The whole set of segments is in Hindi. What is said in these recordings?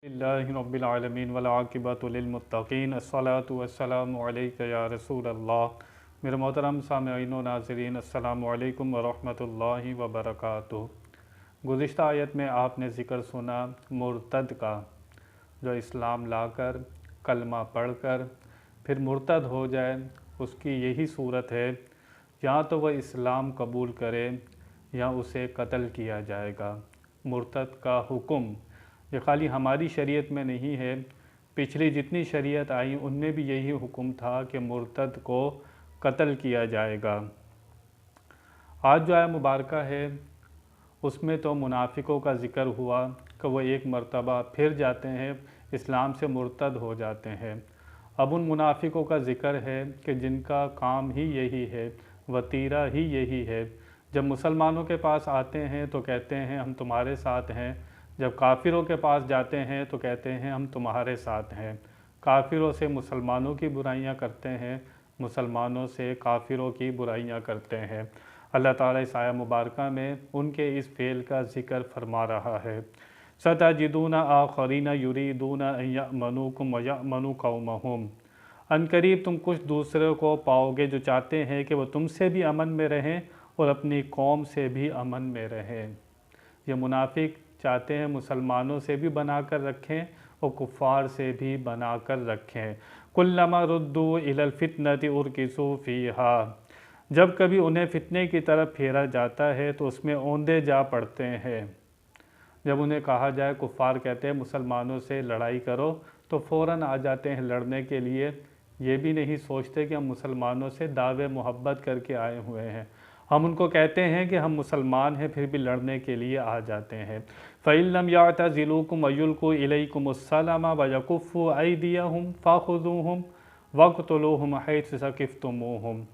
रब्बिल आलमीन वल आक़िबतु लिल मुत्तक़ीन अस्सलातु वस्सलामु अलैका या रसूल अल्लाह। मेरे मोहतरम सामईन व नाज़रीन अस्सलामु अलैकुम व रहमतुल्लाहि व बरकातुहू। गुज़िश्ता आयत में आपने ज़िक्र सुना मुर्तद का, जो इस्लाम लाकर कलमा पढ़कर फिर मुर्तद हो जाए, उसकी यही सूरत है, या तो वह इस्लाम कबूल करे या उसे कत्ल किया जाएगा। मुर्तद का हुक्म ये खाली हमारी शरीयत में नहीं है, पिछली जितनी शरीयत आई उनमें भी यही हुक्म था कि मुर्तद को कत्ल किया जाएगा। आज जो आया मुबारका है उसमें तो मुनाफिकों का ज़िक्र हुआ कि वह एक मर्तबा फिर जाते हैं, इस्लाम से मुर्तद हो जाते हैं। अब उन मुनाफिकों का ज़िक्र है कि जिनका काम ही यही है, वतीरा ही यही है। जब मुसलमानों के पास आते हैं तो कहते हैं हम तुम्हारे साथ हैं, जब काफिरों के पास जाते हैं तो कहते हैं हम तुम्हारे साथ हैं। काफिरों से मुसलमानों की बुराइयां करते हैं, मुसलमानों से काफिरों की बुराइयां करते हैं। अल्लाह ताला इस आया मुबारका में उनके इस फ़ेल का ज़िक्र फरमा रहा है। सतजिदूना आखरीना युरीदूना अन यअमनुकुम व यअमनु कौमहुम। अनकरीब तुम कुछ दूसरों को पाओगे जो चाहते हैं कि वह तुमसे भी अमन में रहें और अपनी कौम से भी अमन में रहें। ये मुनाफिक चाहते हैं मुसलमानों से भी बना कर रखें और कुफ़ार से भी बना कर रखें। कुल्लमा रुद्दू इलल फितनति उरकिसू फ़ीहा। जब कभी उन्हें फितने की तरफ फेरा जाता है तो उसमें औंधे जा पड़ते हैं। जब उन्हें कहा जाए, कुफ़ार कहते हैं मुसलमानों से लड़ाई करो, तो फ़ौरन आ जाते हैं लड़ने के लिए। ये भी नहीं सोचते कि हम मुसलमानों से दावे मोहब्बत करके आए हुए हैं। हम उनको कहते हैं कि हम मुसलमान हैं, फिर भी लड़ने के लिए आ जाते हैं। फ़इल्लम यअतज़िलूकुम वयुल्क़ू इलैकुमुस्सलाम व यकुफ़्फ़ू अयदियहुम फ़ख़ुज़ूहुम वक़्तुलूहुम हैथु सक़िफ़्तुमूहुम।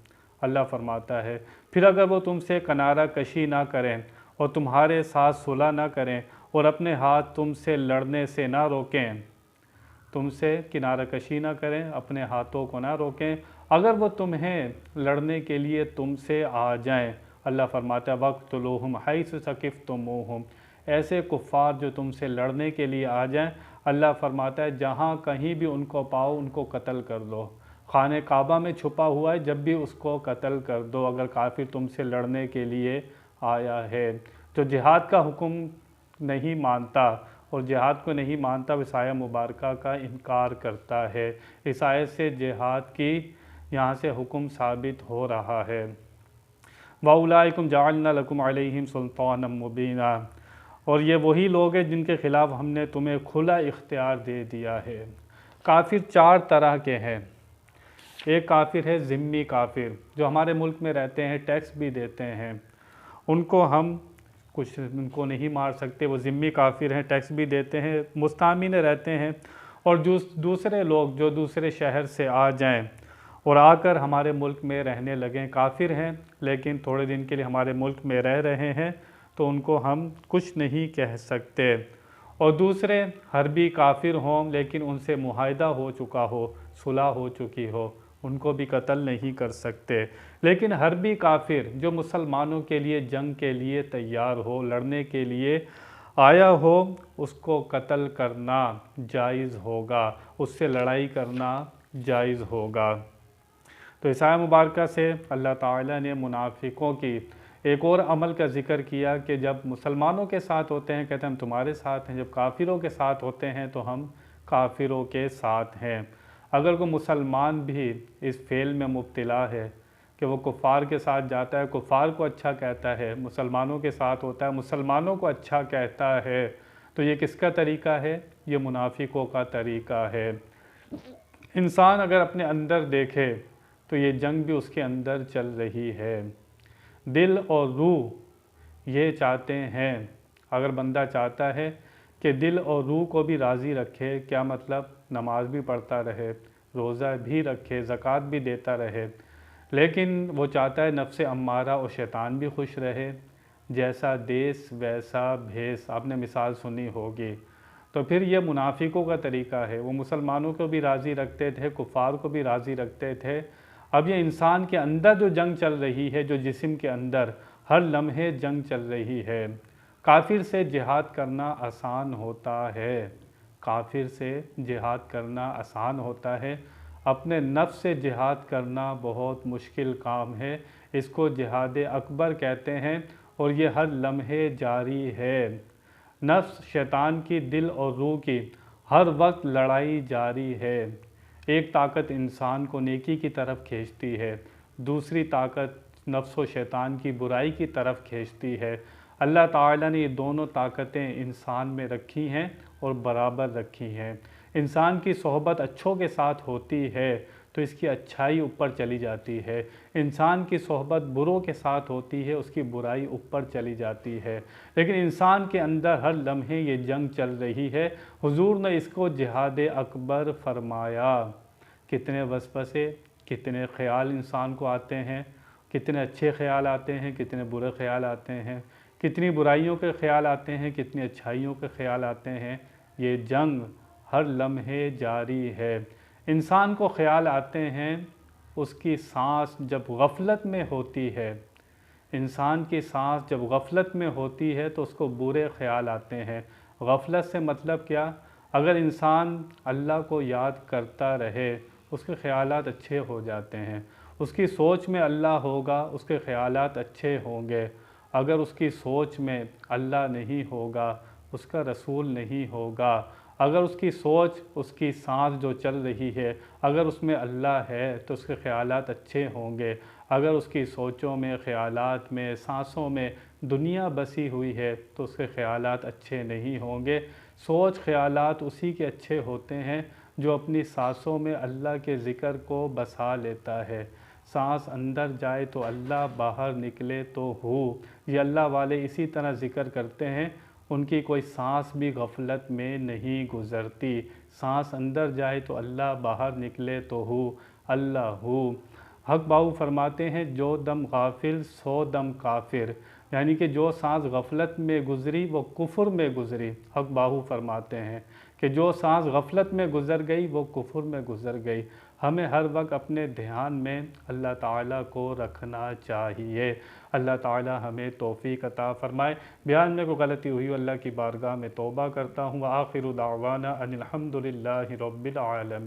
अल्लाह फरमाता है, फिर अगर वो तुमसे किनारा कशी ना करें और तुम्हारे साथ सुलह ना करें और अपने हाथ तुमसे लड़ने से ना रोकें, तुमसे किनारा कशी ना करें, अपने हाथों को ना रोकें, अगर वो तुम्हें लड़ने के लिए तुमसे आ जाएं, अल्लाह फरमाता है वक़्तुलूहुम हैथु सक़िफ़्तुमूहुम। ऐसे कुफ़ार जो तुमसे लड़ने के लिए आ जाएं, अल्लाह फरमाता है जहाँ कहीं भी उनको पाओ उनको कत्ल कर दो। खाने काबा में छुपा हुआ है, जब भी उसको कत्ल कर दो अगर काफिर तुमसे लड़ने के लिए आया है। जो जिहाद का हुक्म नहीं मानता और जिहाद को नहीं मानता, इस आया मुबारका का इनकार करता है। इस आयत से जिहाद की यहाँ से हुक्म साबित हो रहा है। वउलाइकुम जअलना लकुम अलैहिम सुल्तानम मुबीना। और ये वही लोग हैं जिनके ख़िलाफ़ हमने तुम्हें खुला इख्तियार दे दिया है। काफिर चार तरह के हैं। एक काफिर है ज़िम्मी काफिर, जो हमारे मुल्क में रहते हैं, टैक्स भी देते हैं, उनको हम कुछ उनको नहीं मार सकते। वो ज़िम्मी काफिर हैं, टैक्स भी देते हैं, मुस्तामिन रहते हैं। और दूसरे लोग जो दूसरे शहर से आ जाएं और आकर हमारे मुल्क में रहने लगें, काफिर हैं लेकिन थोड़े दिन के लिए हमारे मुल्क में रह रहे हैं, तो उनको हम कुछ नहीं कह सकते। और दूसरे हरबी काफिर हों लेकिन उनसे मुआहदा हो चुका हो, सुलह हो चुकी हो, उनको भी कत्ल नहीं कर सकते। लेकिन हरबी काफिर जो मुसलमानों के लिए जंग के लिए तैयार हो, लड़ने के लिए आया हो, उसको कत्ल करना जायज़ होगा, उससे लड़ाई करना जायज़ होगा। तो इस आयत मुबारका से अल्लाह ताला ने मुनाफिकों की एक और अमल का ज़िक्र किया कि जब मुसलमानों के साथ होते हैं कहते हैं हम तुम्हारे साथ हैं, जब काफिरों के साथ होते हैं तो हम काफिरों के साथ हैं। अगर कोई मुसलमान भी इस फ़ेल में मुब्तला है कि वो कुफ़ार के साथ जाता है, कुफ़ार को अच्छा कहता है, मुसलमानों के साथ होता है, मुसलमानों को अच्छा कहता है, तो ये किसका तरीक़ा है? ये मुनाफिकों का तरीक़ा है। इंसान अगर अपने अंदर देखे तो ये जंग भी उसके अंदर चल रही है। दिल और रूह ये चाहते हैं, अगर बंदा चाहता है कि दिल और रूह को भी राज़ी रखे, क्या मतलब? नमाज भी पढ़ता रहे, रोज़ा भी रखे, ज़कात भी देता रहे, लेकिन वो चाहता है नफ्स अम्मारा और शैतान भी खुश रहे। जैसा देश वैसा भेस, आपने मिसाल सुनी होगी। तो फिर ये मुनाफिकों का तरीक़ा है। वो मुसलमानों को भी राज़ी रखते थे, कुफ़ार को भी राज़ी रखते थे। अब ये इंसान के अंदर जो जंग चल रही है, जो जिस्म के अंदर हर लम्हे जंग चल रही है। काफिर से जिहाद करना आसान होता है, काफिर से जिहाद करना आसान होता है, अपने नफ्स से जिहाद करना बहुत मुश्किल काम है। इसको जिहाद अकबर कहते हैं और ये हर लम्हे जारी है। नफ्स शैतान की दिल और रूह की हर वक्त लड़ाई जारी है। एक ताकत इंसान को नेकी की तरफ खींचती है, दूसरी ताकत नफ्स व शैतान की बुराई की तरफ खींचती है। अल्लाह ताला ने ये दोनों ताकतें इंसान में रखी हैं और बराबर रखी हैं। इंसान की सोहबत अच्छों के साथ होती है तो इसकी अच्छाई ऊपर चली जाती है, इंसान की सोहबत बुरों के साथ होती है उसकी बुराई ऊपर चली जाती है। लेकिन इंसान के अंदर हर लम्हे ये जंग चल रही है। हुजूर ने इसको जिहाद अकबर फरमाया। कितने वसवसे, कितने ख्याल इंसान को आते हैं, कितने अच्छे ख्याल आते हैं, कितने बुरे ख्याल आते हैं, कितनी बुराइयों के ख्याल आते हैं, कितनी अच्छाइयों के ख्याल आते हैं। ये जंग हर लम्हे जारी है। इंसान को ख्याल आते हैं उसकी सांस जब गफलत में होती है। इंसान की सांस जब गफलत में होती है तो उसको बुरे ख्याल आते हैं। गफलत से मतलब क्या? अगर इंसान अल्लाह को याद करता रहे उसके ख्यालात अच्छे हो जाते हैं। उसकी सोच में अल्लाह होगा, उसके ख्यालात अच्छे होंगे। अगर उसकी सोच में अल्लाह नहीं होगा, उसका रसूल नहीं होगा, अगर उसकी सोच, उसकी सांस जो चल रही है, अगर उसमें अल्लाह है तो उसके ख्यालात अच्छे होंगे। अगर उसकी सोचों में, ख्यालात में, सांसों में दुनिया बसी हुई है तो उसके ख्यालात अच्छे नहीं होंगे। सोच ख्यालात उसी के अच्छे होते हैं जो अपनी सांसों में अल्लाह के ज़िक्र को बसा लेता है। सांस अंदर जाए तो अल्लाह, बाहर निकले तो हू। ये अल्लाह वाले इसी तरह ज़िक्र करते हैं, उनकी कोई सांस भी गफलत में नहीं गुज़रती। सांस अंदर जाए तो अल्लाह, बाहर निकले तो हू, अल्लाह हू। हक बाऊ फरमाते हैं जो दम गाफिल सो दम काफिर, यानी कि जो सांस गफलत में गुज़री वो कुफ्र में गुज़री। हक बाहू फरमाते हैं कि जो सांस गफलत में गुज़र गई वो कुफ्र में गुज़र गई। हमें हर वक्त अपने ध्यान में अल्लाह ताला को रखना चाहिए। अल्लाह ताला हमें तौफ़ीक़ अता फ़रमाए। बयान में कोई गलती हुई अल्लाह की बारगाह में तौबा करता हूँ। आखिरु दावाना अनिल हम्दुलिल्लाहि रब्बिल आलमीन।